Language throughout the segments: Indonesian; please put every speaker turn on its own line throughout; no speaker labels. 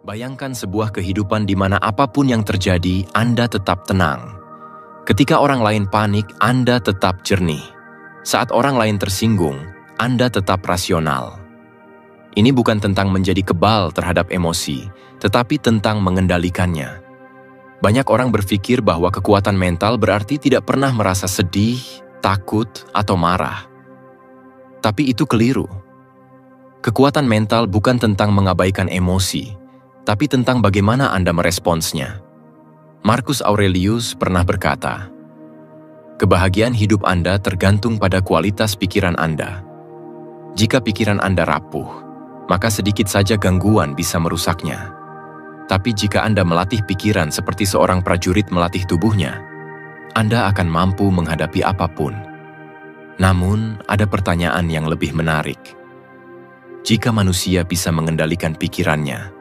Bayangkan sebuah kehidupan di mana apapun yang terjadi, Anda tetap tenang. Ketika orang lain panik, Anda tetap jernih. Saat orang lain tersinggung, Anda tetap rasional. Ini bukan tentang menjadi kebal terhadap emosi, tetapi tentang mengendalikannya. Banyak orang berpikir bahwa kekuatan mental berarti tidak pernah merasa sedih, takut, atau marah. Tapi itu keliru. Kekuatan mental bukan tentang mengabaikan emosi, tapi tentang bagaimana Anda meresponsnya. Marcus Aurelius pernah berkata, "Kebahagiaan hidup Anda tergantung pada kualitas pikiran Anda. Jika pikiran Anda rapuh, maka sedikit saja gangguan bisa merusaknya. Tapi jika Anda melatih pikiran seperti seorang prajurit melatih tubuhnya, Anda akan mampu menghadapi apapun." Namun, ada pertanyaan yang lebih menarik. Jika manusia bisa mengendalikan pikirannya,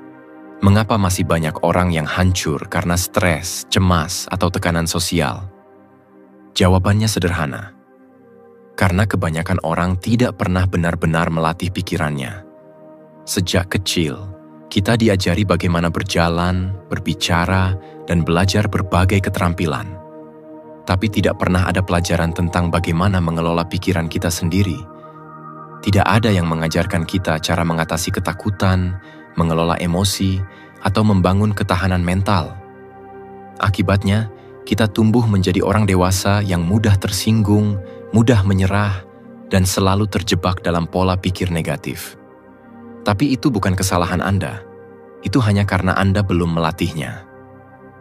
mengapa masih banyak orang yang hancur karena stres, cemas, atau tekanan sosial? Jawabannya sederhana. Karena kebanyakan orang tidak pernah benar-benar melatih pikirannya. Sejak kecil, kita diajari bagaimana berjalan, berbicara, dan belajar berbagai keterampilan. Tapi tidak pernah ada pelajaran tentang bagaimana mengelola pikiran kita sendiri. Tidak ada yang mengajarkan kita cara mengatasi ketakutan, mengelola emosi, atau membangun ketahanan mental. Akibatnya, kita tumbuh menjadi orang dewasa yang mudah tersinggung, mudah menyerah, dan selalu terjebak dalam pola pikir negatif. Tapi itu bukan kesalahan Anda. Itu hanya karena Anda belum melatihnya.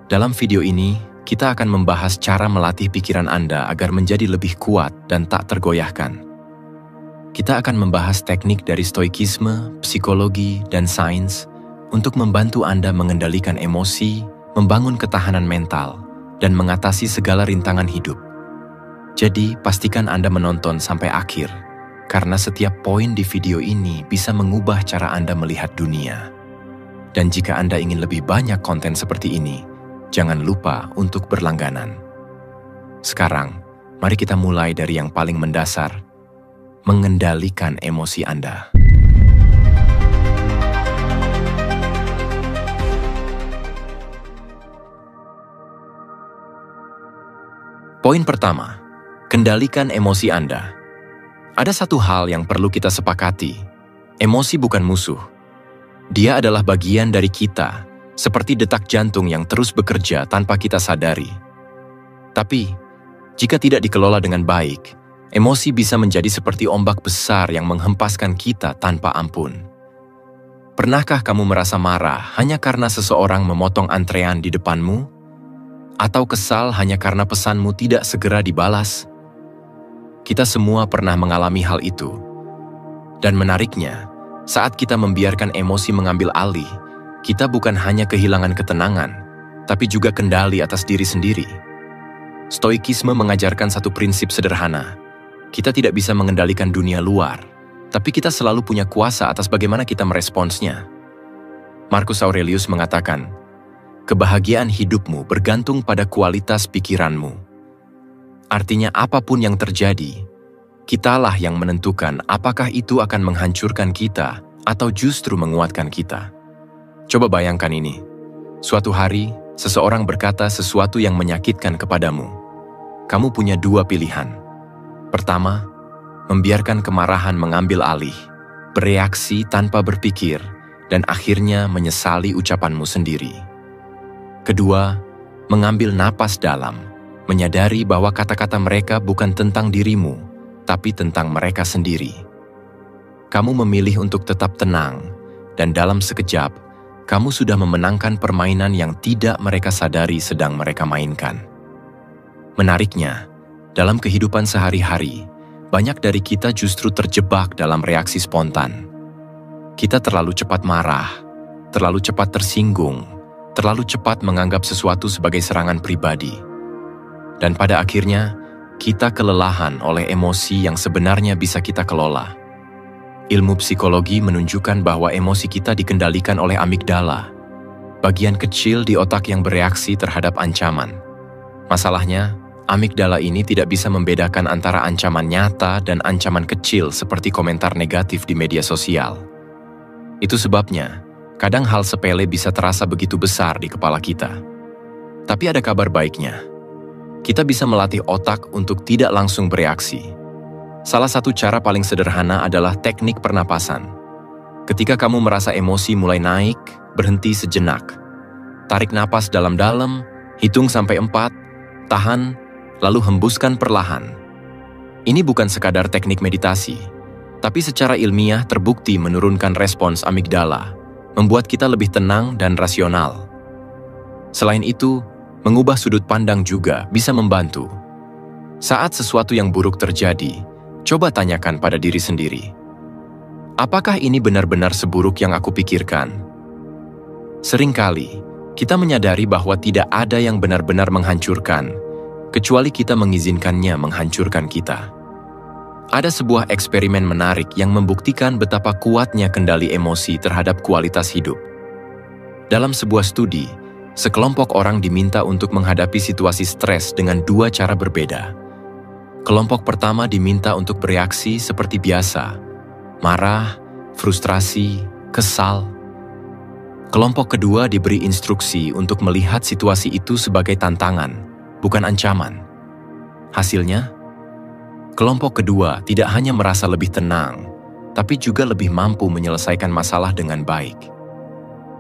Dalam video ini, kita akan membahas cara melatih pikiran Anda agar menjadi lebih kuat dan tak tergoyahkan. Kita akan membahas teknik dari stoikisme, psikologi, dan sains untuk membantu Anda mengendalikan emosi, membangun ketahanan mental, dan mengatasi segala rintangan hidup. Jadi, pastikan Anda menonton sampai akhir, karena setiap poin di video ini bisa mengubah cara Anda melihat dunia. Dan jika Anda ingin lebih banyak konten seperti ini, jangan lupa untuk berlangganan. Sekarang, mari kita mulai dari yang paling mendasar, mengendalikan emosi Anda. Poin pertama, kendalikan emosi Anda. Ada satu hal yang perlu kita sepakati. Emosi bukan musuh. Dia adalah bagian dari kita, seperti detak jantung yang terus bekerja tanpa kita sadari. Tapi, jika tidak dikelola dengan baik, emosi bisa menjadi seperti ombak besar yang menghempaskan kita tanpa ampun. Pernahkah kamu merasa marah hanya karena seseorang memotong antrean di depanmu? Atau kesal hanya karena pesanmu tidak segera dibalas? Kita semua pernah mengalami hal itu. Dan menariknya, saat kita membiarkan emosi mengambil alih, kita bukan hanya kehilangan ketenangan, tapi juga kendali atas diri sendiri. Stoikisme mengajarkan satu prinsip sederhana. Kita tidak bisa mengendalikan dunia luar, tapi kita selalu punya kuasa atas bagaimana kita meresponsnya. Marcus Aurelius mengatakan, "Kebahagiaan hidupmu bergantung pada kualitas pikiranmu." Artinya apapun yang terjadi, kitalah yang menentukan apakah itu akan menghancurkan kita atau justru menguatkan kita. Coba bayangkan ini. Suatu hari, seseorang berkata sesuatu yang menyakitkan kepadamu. Kamu punya dua pilihan. Pertama, membiarkan kemarahan mengambil alih, bereaksi tanpa berpikir, dan akhirnya menyesali ucapanmu sendiri. Kedua, mengambil napas dalam, menyadari bahwa kata-kata mereka bukan tentang dirimu, tapi tentang mereka sendiri. Kamu memilih untuk tetap tenang, dan dalam sekejap, kamu sudah memenangkan permainan yang tidak mereka sadari sedang mereka mainkan. Menariknya, dalam kehidupan sehari-hari, banyak dari kita justru terjebak dalam reaksi spontan. Kita terlalu cepat marah, terlalu cepat tersinggung, terlalu cepat menganggap sesuatu sebagai serangan pribadi. Dan pada akhirnya, kita kelelahan oleh emosi yang sebenarnya bisa kita kelola. Ilmu psikologi menunjukkan bahwa emosi kita dikendalikan oleh amigdala, bagian kecil di otak yang bereaksi terhadap ancaman. Masalahnya, amigdala ini tidak bisa membedakan antara ancaman nyata dan ancaman kecil seperti komentar negatif di media sosial. Itu sebabnya, Kadang hal sepele bisa terasa begitu besar di kepala kita. Tapi ada kabar baiknya. Kita bisa melatih otak untuk tidak langsung bereaksi. Salah satu cara paling sederhana adalah teknik pernapasan. Ketika kamu merasa emosi mulai naik, berhenti sejenak. Tarik napas dalam-dalam, hitung sampai 4, tahan, lalu hembuskan perlahan. Ini bukan sekadar teknik meditasi, tapi secara ilmiah terbukti menurunkan respons amigdala, membuat kita lebih tenang dan rasional. Selain itu, mengubah sudut pandang juga bisa membantu. Saat sesuatu yang buruk terjadi, coba tanyakan pada diri sendiri, apakah ini benar-benar seburuk yang aku pikirkan? Seringkali, kita menyadari bahwa tidak ada yang benar-benar menghancurkan, kecuali kita mengizinkannya menghancurkan kita. Ada sebuah eksperimen menarik yang membuktikan betapa kuatnya kendali emosi terhadap kualitas hidup. Dalam sebuah studi, sekelompok orang diminta untuk menghadapi situasi stres dengan 2 cara berbeda. Kelompok pertama diminta untuk bereaksi seperti biasa, marah, frustrasi, kesal. Kelompok kedua diberi instruksi untuk melihat situasi itu sebagai tantangan, bukan ancaman. Hasilnya, kelompok kedua tidak hanya merasa lebih tenang, tapi juga lebih mampu menyelesaikan masalah dengan baik.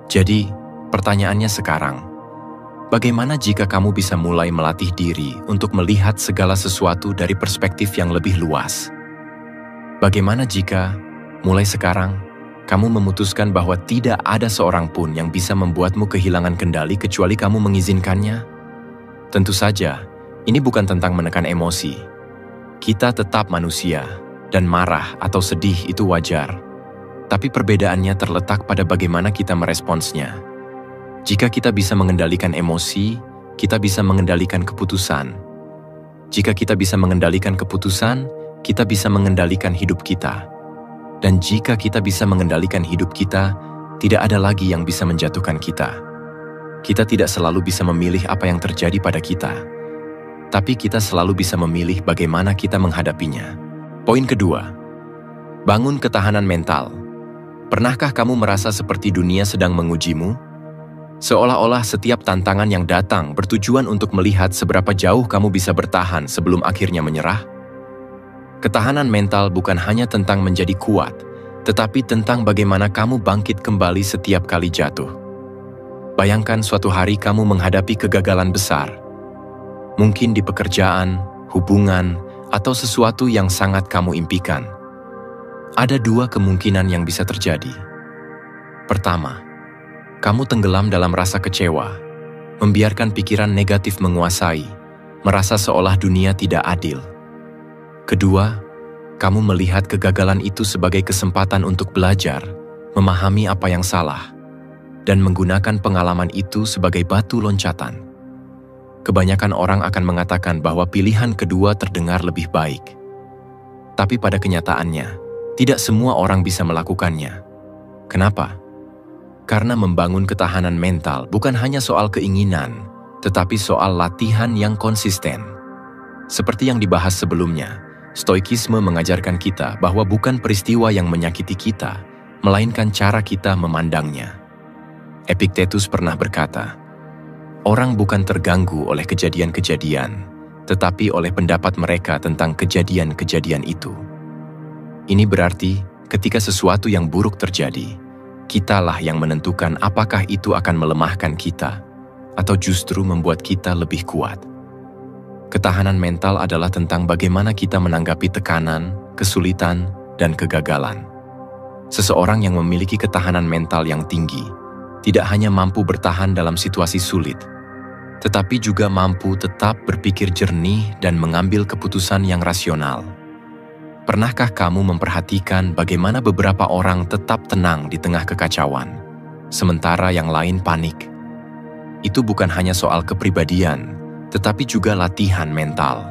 Jadi, pertanyaannya sekarang, bagaimana jika kamu bisa mulai melatih diri untuk melihat segala sesuatu dari perspektif yang lebih luas? Bagaimana jika, mulai sekarang, kamu memutuskan bahwa tidak ada seorang pun yang bisa membuatmu kehilangan kendali kecuali kamu mengizinkannya? Tentu saja, ini bukan tentang menekan emosi. Kita tetap manusia, dan marah atau sedih itu wajar. Tapi perbedaannya terletak pada bagaimana kita meresponsnya. Jika kita bisa mengendalikan emosi, kita bisa mengendalikan keputusan. Jika kita bisa mengendalikan keputusan, kita bisa mengendalikan hidup kita. Dan jika kita bisa mengendalikan hidup kita, tidak ada lagi yang bisa menjatuhkan kita. Kita tidak selalu bisa memilih apa yang terjadi pada kita, tapi kita selalu bisa memilih bagaimana kita menghadapinya. Poin kedua, bangun ketahanan mental. Pernahkah kamu merasa seperti dunia sedang mengujimu? Seolah-olah setiap tantangan yang datang bertujuan untuk melihat seberapa jauh kamu bisa bertahan sebelum akhirnya menyerah? Ketahanan mental bukan hanya tentang menjadi kuat, tetapi tentang bagaimana kamu bangkit kembali setiap kali jatuh. Bayangkan suatu hari kamu menghadapi kegagalan besar, mungkin di pekerjaan, hubungan, atau sesuatu yang sangat kamu impikan. Ada 2 kemungkinan yang bisa terjadi. Pertama, kamu tenggelam dalam rasa kecewa, membiarkan pikiran negatif menguasai, merasa seolah dunia tidak adil. Kedua, kamu melihat kegagalan itu sebagai kesempatan untuk belajar, memahami apa yang salah, dan menggunakan pengalaman itu sebagai batu loncatan. Kebanyakan orang akan mengatakan bahwa pilihan kedua terdengar lebih baik. Tapi pada kenyataannya, tidak semua orang bisa melakukannya. Kenapa? Karena membangun ketahanan mental bukan hanya soal keinginan, tetapi soal latihan yang konsisten. Seperti yang dibahas sebelumnya, Stoikisme mengajarkan kita bahwa bukan peristiwa yang menyakiti kita, melainkan cara kita memandangnya. Epictetus pernah berkata, orang bukan terganggu oleh kejadian-kejadian, tetapi oleh pendapat mereka tentang kejadian-kejadian itu. Ini berarti, ketika sesuatu yang buruk terjadi, kitalah yang menentukan apakah itu akan melemahkan kita, atau justru membuat kita lebih kuat. Ketahanan mental adalah tentang bagaimana kita menanggapi tekanan, kesulitan, dan kegagalan. Seseorang yang memiliki ketahanan mental yang tinggi, tidak hanya mampu bertahan dalam situasi sulit, tetapi juga mampu tetap berpikir jernih dan mengambil keputusan yang rasional. Pernahkah kamu memperhatikan bagaimana beberapa orang tetap tenang di tengah kekacauan, sementara yang lain panik? Itu bukan hanya soal kepribadian, tetapi juga latihan mental.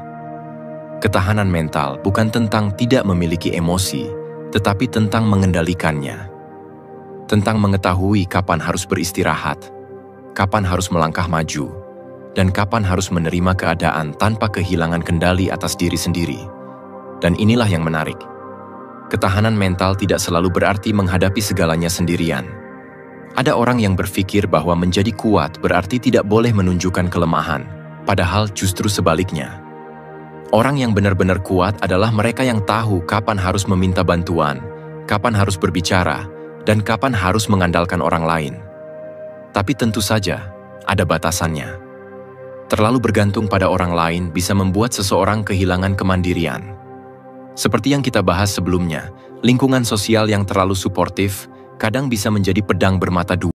Ketahanan mental bukan tentang tidak memiliki emosi, tetapi tentang mengendalikannya. Tentang mengetahui kapan harus beristirahat, kapan harus melangkah maju, dan kapan harus menerima keadaan tanpa kehilangan kendali atas diri sendiri. Dan inilah yang menarik. Ketahanan mental tidak selalu berarti menghadapi segalanya sendirian. Ada orang yang berpikir bahwa menjadi kuat berarti tidak boleh menunjukkan kelemahan, padahal justru sebaliknya. Orang yang benar-benar kuat adalah mereka yang tahu kapan harus meminta bantuan, kapan harus berbicara, dan kapan harus mengandalkan orang lain. Tapi tentu saja, ada batasannya. Terlalu bergantung pada orang lain bisa membuat seseorang kehilangan kemandirian. Seperti yang kita bahas sebelumnya, lingkungan sosial yang terlalu suportif kadang bisa menjadi pedang bermata dua.